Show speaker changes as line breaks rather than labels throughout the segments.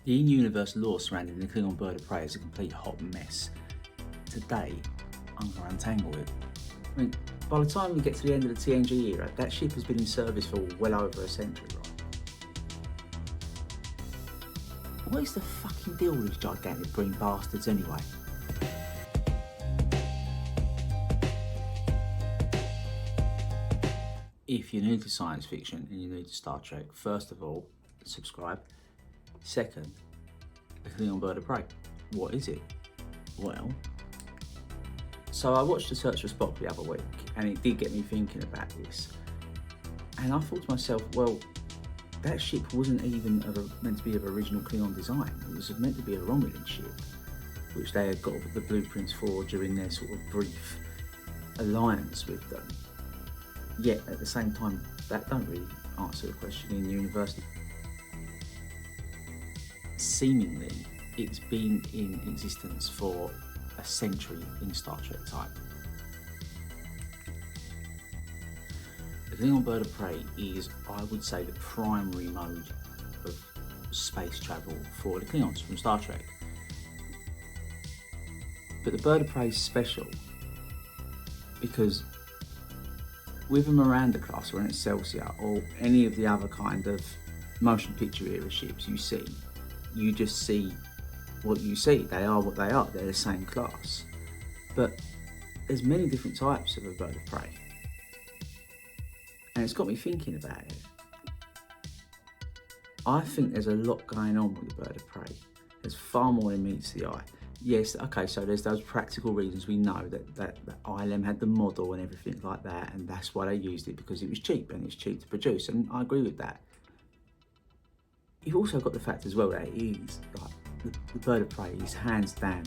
The in-universe lore surrounding the Klingon Bird of Prey is a complete hot mess. Today, I'm going to untangle it. I mean, by the time we get to the end of the TNG era, that ship has been in service for well over a century, right? What is the fucking deal with these gigantic green bastards anyway? If you're new to science fiction and you're new to Star Trek, first of all, subscribe. Second, the Klingon Bird of Prey. What is it? Well, so I watched The Search for Spock the other week, and it did get me thinking about this. And I thought to myself, well, that ship wasn't even meant to be of original Klingon design. It was meant to be a Romulan ship, which they had got the blueprints for during their sort of brief alliance with them. Yet at the same time, that don't really answer the question in university. Seemingly, it's been in existence for a century in Star Trek time. The Klingon Bird of Prey is, I would say, the primary mode of space travel for the Klingons from Star Trek. But the Bird of Prey is special because with a Miranda class or an Excelsior or any of the other kind of motion picture era ships you see, you just see what you see. They are what they are. They're the same class. But there's many different types of a Bird of Prey. And it's got me thinking about it. I think there's a lot going on with the Bird of Prey. There's far more than meets the eye. Yes, okay, so there's those practical reasons. We know that ILM had the model and everything like that, and that's why they used it, because it was cheap and it's cheap to produce, and I agree with that. You've also got the fact as well that it is, like, the Bird of Prey is hands down,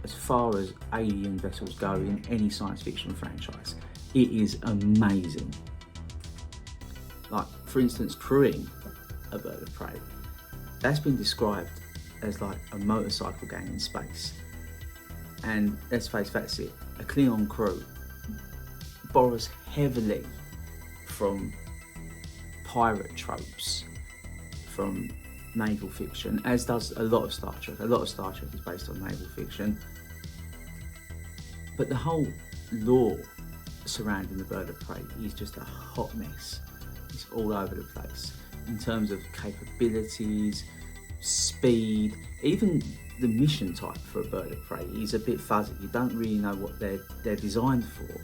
as far as alien vessels go in any science fiction franchise, it is amazing. Like, for instance, crewing a Bird of Prey, that's been described as like a motorcycle gang in space. And let's face it, a Klingon crew borrows heavily from pirate tropes, from naval fiction, as does a lot of Star Trek. A lot of Star Trek is based on naval fiction. But the whole lore surrounding the Bird of Prey is just a hot mess. It's all over the place in terms of capabilities, speed, even the mission type for a Bird of Prey is a bit fuzzy. You don't really know what they're designed for.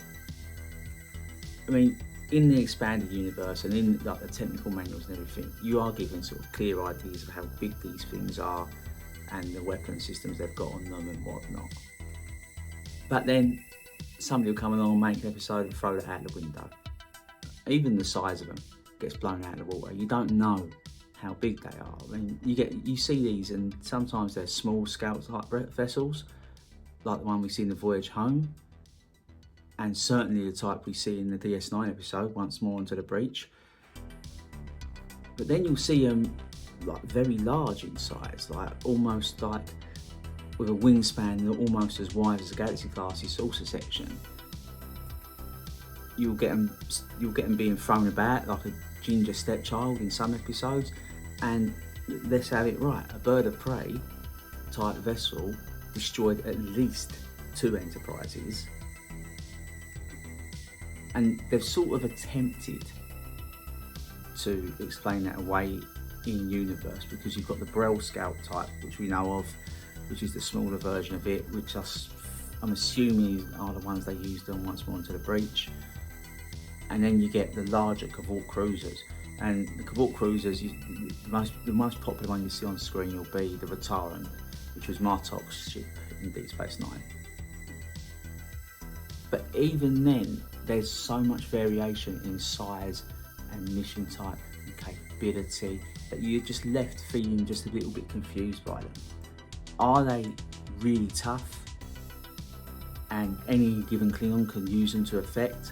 I mean, in the expanded universe and in like the technical manuals and everything, you are given sort of clear ideas of how big these things are and the weapon systems they've got on them and whatnot. But then somebody will come along and make an episode and throw that out the window. Even the size of them gets blown out of the water. You don't know how big they are. I mean, you see these, and sometimes they're small scout type vessels, like the one we see in the Voyage Home, and certainly the type we see in the DS9 episode, Once More Into the Breach. But then you'll see them like very large in size, like almost like with a wingspan almost as wide as a Galaxy class saucer section. You'll get them being thrown about like a ginger stepchild in some episodes. And let's have it right, a Bird of Prey type vessel destroyed at least 2 Enterprises. And they've sort of attempted to explain that away in universe, because you've got the Brel Scout type, which we know of, which is the smaller version of it, which I'm assuming are the ones they used on Once More Into the Breach. And then you get the larger Cavort cruisers. And the Cavort cruisers, the most popular one you see on screen will be the Rataran, which was Martok's ship in Deep Space Nine. But even then, there's so much variation in size and mission type and capability that you're just left feeling just a little bit confused by them. Are they really tough and any given Klingon can use them to effect,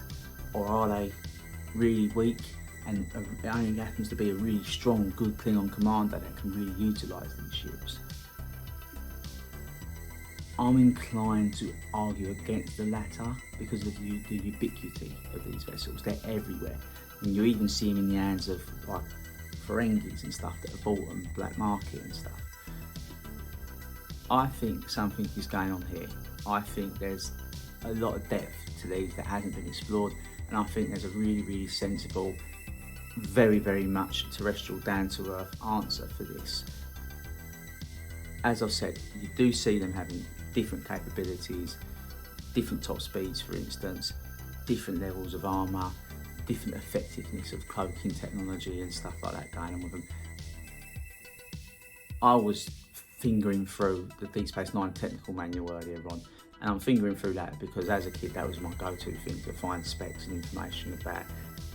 or are they really weak and it only happens to be a really strong, good Klingon commander that can really utilise these ships? I'm inclined to argue against the latter because of the ubiquity of these vessels. They're everywhere, and you even see them in the hands of like Ferengis and stuff that are bought on black market and stuff. I think something is going on here. I think there's a lot of depth to these that hasn't been explored, and I think there's a really, really sensible, very, very much terrestrial, down-to-earth answer for this. As I've said, you do see them having different capabilities, different top speeds, for instance, different levels of armour, different effectiveness of cloaking technology and stuff like that going on with them. I was fingering through the Deep Space Nine technical manual earlier on, and I'm fingering through that because as a kid that was my go-to thing to find specs and information about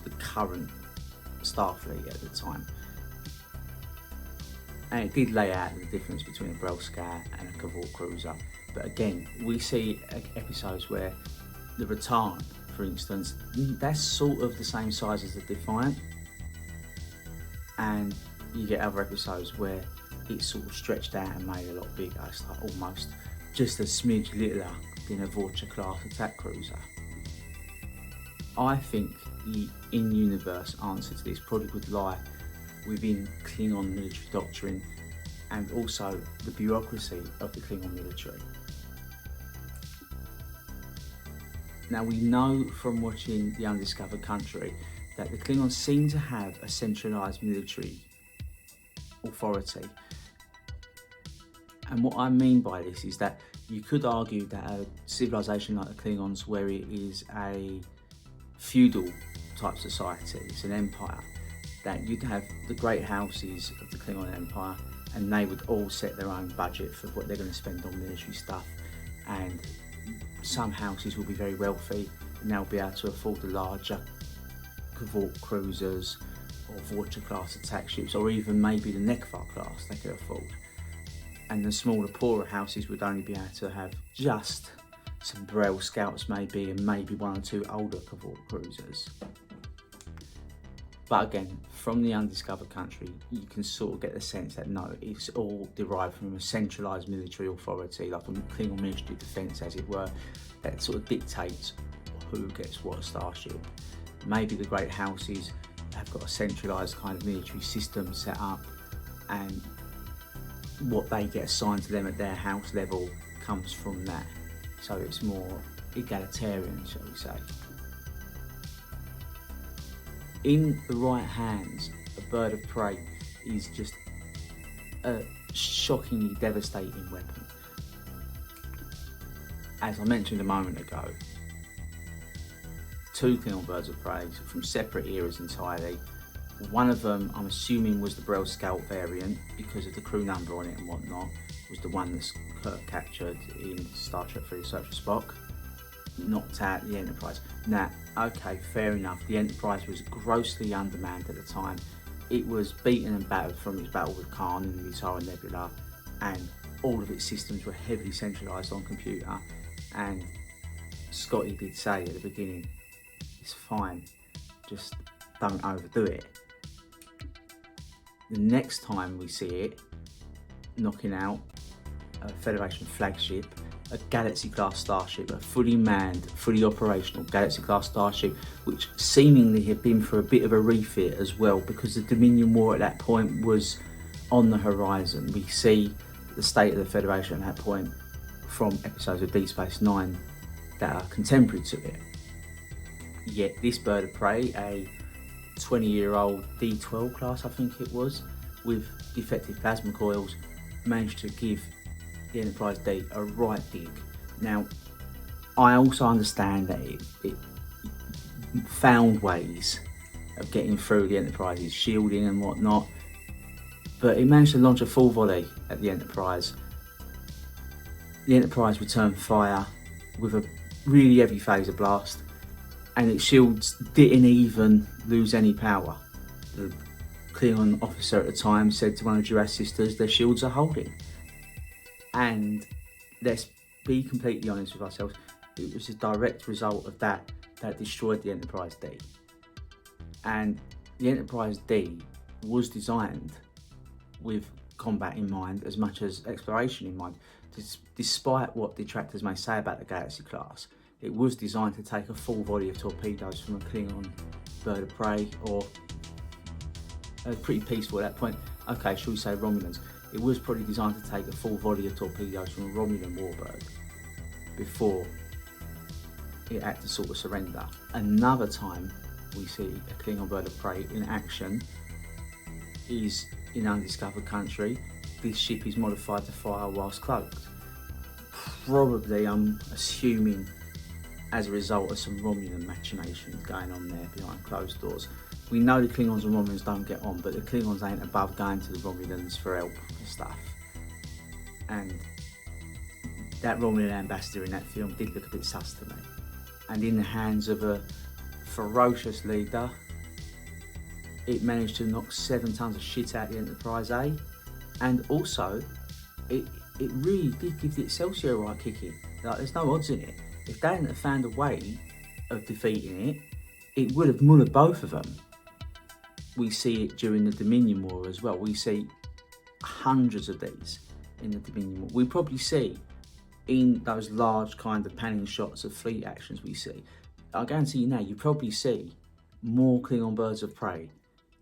the current Starfleet at the time. And it did lay out the difference between a Brel Scout and a Cavort cruiser. But again, we see episodes where the Return, for instance, that's sort of the same size as the Defiant, and you get other episodes where it's sort of stretched out and made a lot bigger. It's like almost just a smidge littler than a Vulture class attack cruiser. I think the in-universe answer to this probably would lie within Klingon military doctrine and also the bureaucracy of the Klingon military. Now, we know from watching The Undiscovered Country that the Klingons seem to have a centralised military authority. And what I mean by this is that you could argue that a civilization like the Klingons, where it is a feudal type society, it's an empire, that you'd have the great houses of the Klingon Empire and they would all set their own budget for what they're going to spend on military stuff, and some houses will be very wealthy and they'll be able to afford the larger Cavort cruisers or Vulture class attack ships, or even maybe the Nekvar class they could afford. And the smaller, poorer houses would only be able to have just some Brel Scouts maybe, and maybe one or two older Cavort cruisers. But again, from The Undiscovered Country, you can sort of get the sense that no, it's all derived from a centralised military authority, like a Klingon Ministry of Defence, as it were, that sort of dictates who gets what starship. Maybe the great houses have got a centralised kind of military system set up, and what they get assigned to them at their house level comes from that. So it's more egalitarian, shall we say. In the right hands, a bird of prey is just a shockingly devastating weapon. As I mentioned a moment ago, two Klingon birds of prey from separate eras entirely. One of them, I'm assuming, was the Brel Scout variant because of the crew number on it and whatnot, was the one that Kirk captured in Star Trek 3: The Search for Spock, knocked out the Enterprise. Now, okay, fair enough, the Enterprise was grossly undermanned at the time. It was beaten and battered from its battle with Khan in the Utara Nebula, and all of its systems were heavily centralised on computer. And Scotty did say at the beginning, it's fine, just don't overdo it. The next time we see it knocking out a Federation flagship, a Galaxy-class starship, a fully manned, fully operational Galaxy-class starship, which seemingly had been for a bit of a refit as well, because the Dominion War at that point was on the horizon. We see the state of the Federation at that point from episodes of Deep Space Nine that are contemporary to it. Yet this bird of prey, a 20-year-old D12 class, I think it was, with defective plasma coils, managed to give the Enterprise D a right dig. Now, I also understand that it found ways of getting through the Enterprise's shielding and whatnot, but it managed to launch a full volley at the Enterprise. The Enterprise returned fire with a really heavy phaser blast, and its shields didn't even lose any power. The Klingon officer at the time said to one of Duras' sisters, their shields are holding. And let's be completely honest with ourselves, it was a direct result of that destroyed the Enterprise D. And the Enterprise D was designed with combat in mind as much as exploration in mind. Despite what detractors may say about the Galaxy class, it was designed to take a full volley of torpedoes from a Klingon bird of prey, or pretty peaceful at that point. Okay, shall we say Romulans? It was probably designed to take a full volley of torpedoes from a Romulan warbird before it had to sort of surrender. Another time we see a Klingon Bird of Prey in action is in undiscovered country. This ship is modified to fire whilst cloaked. Probably, I'm assuming, as a result of some Romulan machinations going on there behind closed doors. We know the Klingons and Romulans don't get on, but the Klingons ain't above going to the Romulans for help and stuff. And that Romulan ambassador in that film did look a bit sus to me. And in the hands of a ferocious leader, it managed to knock 7 tons of shit out the Enterprise A. And also, it really did give the Excelsior a right kicking. Like, there's no odds in it. If they hadn't have found a way of defeating it, it would have mullered both of them. We see it during the Dominion War as well. We see hundreds of these in the Dominion War. We probably see, in those large kind of panning shots of fleet actions we see, I guarantee you now, you probably see more Klingon Birds of Prey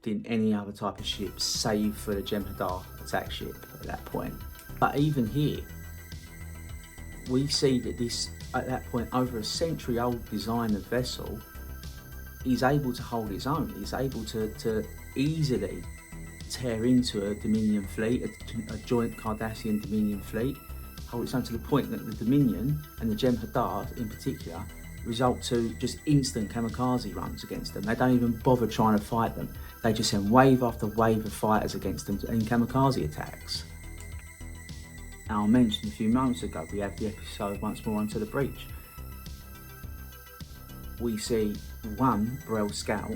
than any other type of ship, save for the Jem'Hadar attack ship at that point. But even here, we see that this, at that point, over a century-old design of vessel is able to hold its own. It's able to easily tear into a Dominion fleet, a joint Cardassian Dominion fleet, hold its own to the point that the Dominion and the Jem'Hadar in particular result to just instant kamikaze runs against them. They don't even bother trying to fight them. They just send wave after wave of fighters against them in kamikaze attacks. And I mentioned a few moments ago, we have the episode Once More Onto the Breach. We see one Brel scout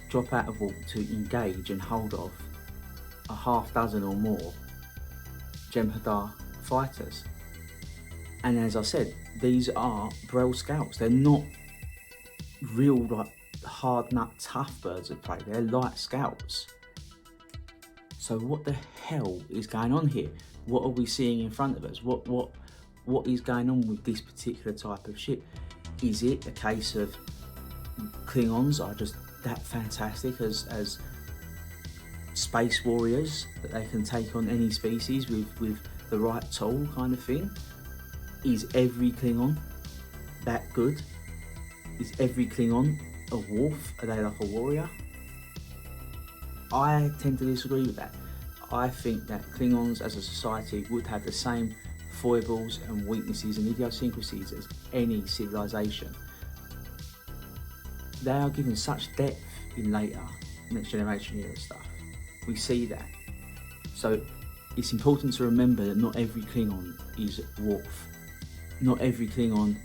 drop out of warp to engage and hold off a half dozen or more Jem'Hadar fighters. And as I said, these are Brel scouts. They're not real like hard nut tough birds of prey. They're light scouts. So what the hell is going on here? What are we seeing in front of us? What is going on with this particular type of ship? Is it a case of Klingons are just that fantastic as space warriors that they can take on any species with the right tool kind of thing? Is every Klingon that good? Is every Klingon a wolf? Are they like a warrior? I tend to disagree with that. I think that Klingons as a society would have the same foibles and weaknesses and idiosyncrasies as any civilization. They are given such depth in later Next Generation era stuff. We see that. So it's important to remember that not every Klingon is Worf. Not every Klingon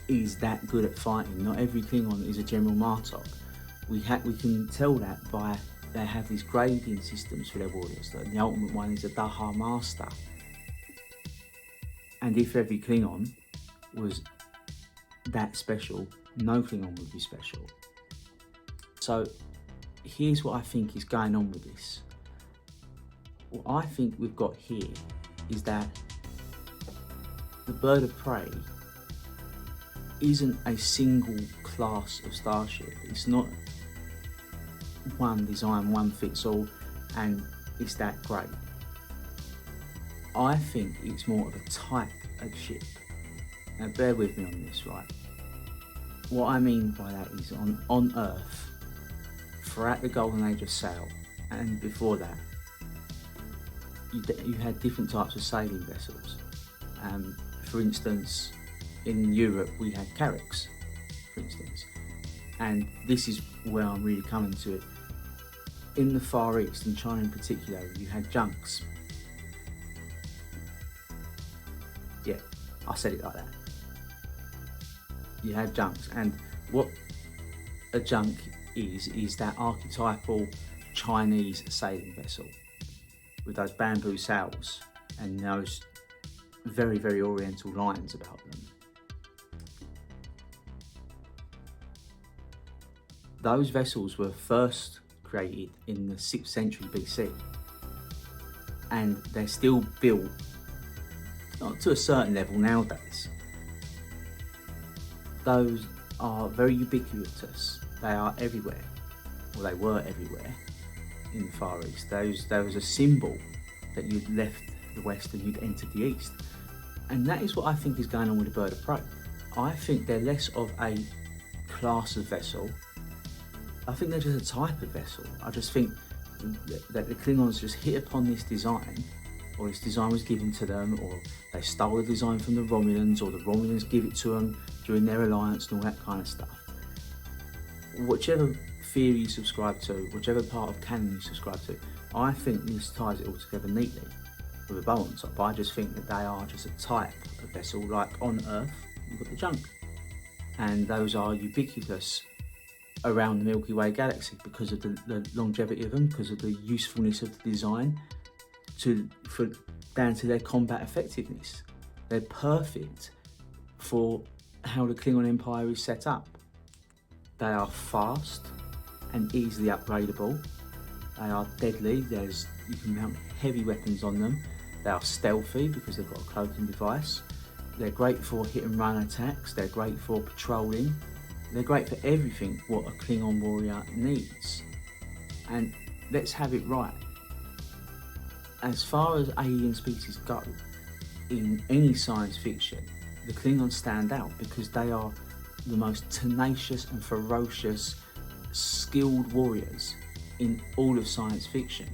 is that good at fighting. Not every Klingon is a General Martok. We can tell that by they have these grading systems for their warriors. The ultimate one is a Daha Master. And if every Klingon was that special, no Klingon would be special. So here's what I think is going on with this. What I think we've got here is that the Bird of Prey isn't a single class of starship. It's not one design, one fits all, and it's that great. I think it's more of a type of ship. Now bear with me on this, right? What I mean by that is on Earth, throughout the golden age of sail, and before that, you had different types of sailing vessels. For instance, in Europe we had carracks, for instance, and this is where I'm really coming to it. In the Far East, in China in particular, you had junks. Yeah, I said it like that. You had junks, and what a junk is that archetypal Chinese sailing vessel with those bamboo sails and those very, very oriental lines about them. Those vessels were first created in the 6th century BC, and they're still built to a certain level nowadays. Those are very ubiquitous. They are everywhere, or they were everywhere in the Far East. There was a symbol that you'd left the west and you'd entered the east. And that is what I think is going on with the Bird of Prey. I think they're less of a class of vessel. I think they're just a type of vessel. I just think that the Klingons just hit upon this design, or this design was given to them, or they stole the design from the Romulans, or the Romulans give it to them during their alliance and all that kind of stuff. Whichever theory you subscribe to, whichever part of canon you subscribe to, I think this ties it all together neatly with a bow on top. I just think that they are just a type of vessel, like on Earth, you've got the junk. And those are ubiquitous around the Milky Way galaxy because of the longevity of them, because of the usefulness of the design, down to their combat effectiveness. They're perfect for how the Klingon Empire is set up. They are fast and easily upgradable. They are deadly. You can mount heavy weapons on them. They are stealthy because they've got a cloaking device. They're great for hit and run attacks. They're great for patrolling. They're great for everything what a Klingon warrior needs. And let's have it right. As far as alien species go, in any science fiction, the Klingons stand out because they are the most tenacious and ferocious, skilled warriors in all of science fiction.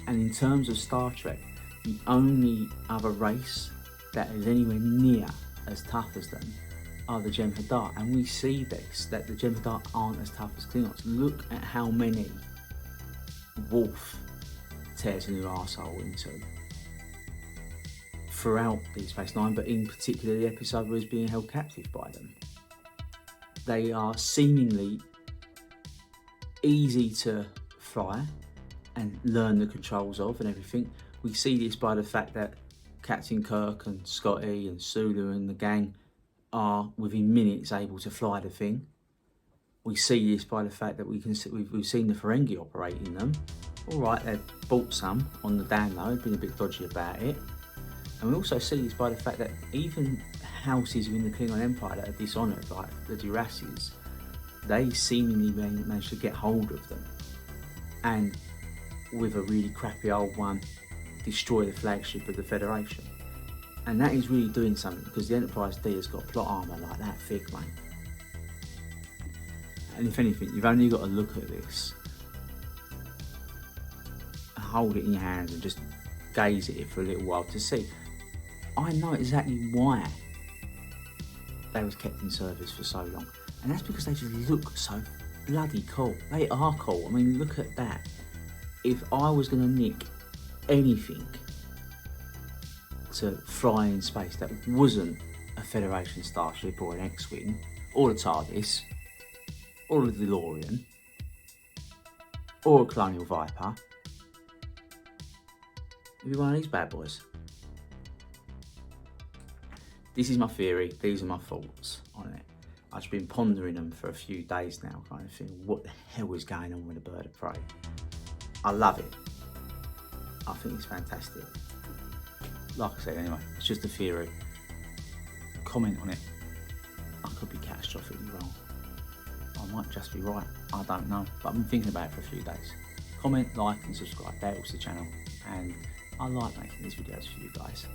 And in terms of Star Trek, the only other race that is anywhere near as tough as them are the Jem'Hadar, and we see this, that the Jem'Hadar aren't as tough as Klingons. Look at how many Wolf tears a new arsehole into throughout Deep Space Nine, but in particular the episode where he's being held captive by them. They are seemingly easy to fly and learn the controls of and everything. We see this by the fact that Captain Kirk and Scotty and Sulu and the gang are within minutes able to fly the thing. We see this by the fact that we've seen the Ferengi operating them. All right, they've bought some on the download, been a bit dodgy about it. And we also see this by the fact that even houses within the Klingon Empire that are dishonoured, like the Jurassics, they seemingly managed to get hold of them. And with a really crappy old one, destroy the flagship of the Federation. And that is really doing something, because the Enterprise D has got plot armour like that thick, mate. And if anything, you've only got to look at this, hold it in your hands and just gaze at it for a little while to see. I know exactly why they was kept in service for so long. And that's because they just look so bloody cool. They are cool. I mean, look at that. If I was going to nick anything to fly in space that wasn't a Federation starship or an X-Wing or a TARDIS or a DeLorean or a Colonial Viper, it'd be one of these bad boys. This is my theory, these are my thoughts on it. I've just been pondering them for a few days now, kind of thinking, what the hell is going on with the Bird of Prey? I love it. I think it's fantastic. Like I said, anyway, it's just a theory. Comment on it. I could be catastrophically wrong. I might just be right. I don't know. But I've been thinking about it for a few days. Comment, like and subscribe. That helps the channel. And I like making these videos for you guys.